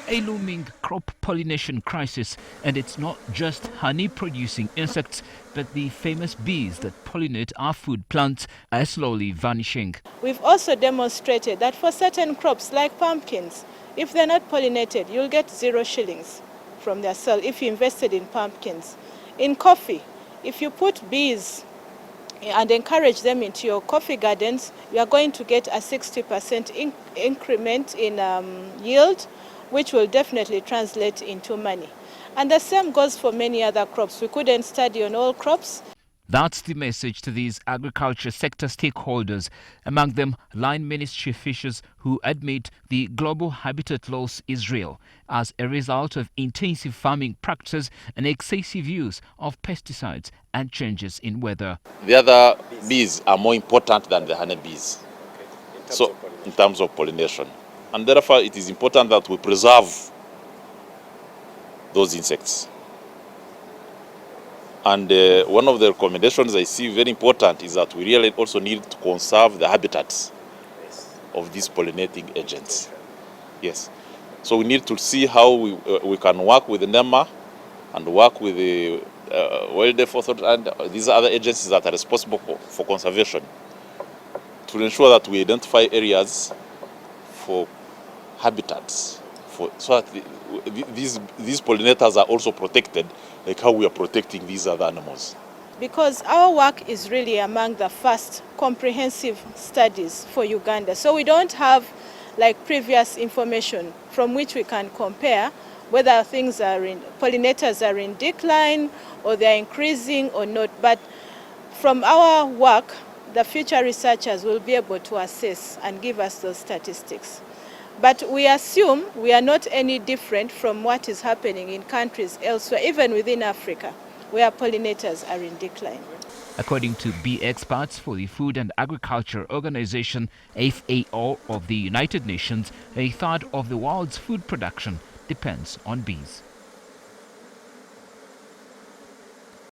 a looming crop pollination crisis, and it's not just honey-producing insects, but the famous bees that pollinate our food plants are slowly vanishing. We've also demonstrated that for certain crops like pumpkins, if they're not pollinated, you'll get 0 shillings from their sale if you invested in pumpkins. In coffee, if you put bees and encourage them into your coffee gardens, you are going to get a 60% increment in yield, which will definitely translate into money. And the same goes for many other crops. We couldn't study on all crops. That's the message to these agriculture sector stakeholders, among them line ministry officials who admit the global habitat loss is real as a result of intensive farming practices and excessive use of pesticides and changes in weather. The other bees are more important than the honeybees, in terms of pollination. And therefore it is important that we preserve those insects. And one of the recommendations I see very important is that we really also need to conserve the habitats of these pollinating agents. Yes. So we need to see how we can work with the NEMA and work with the Wildlife Authority and these other agencies that are responsible for conservation to ensure that we identify areas for habitats, so that these pollinators are also protected, like how we are protecting these other animals. Because our work is really among the first comprehensive studies for Uganda. So we don't have like previous information from which we can compare whether pollinators are in decline or they're increasing or not. But from our work, the future researchers will be able to assess and give us those statistics. But we assume we are not any different from what is happening in countries elsewhere, even within Africa, where pollinators are in decline. According to bee experts for the Food and Agriculture Organization, FAO of the United Nations, a third of the world's food production depends on bees.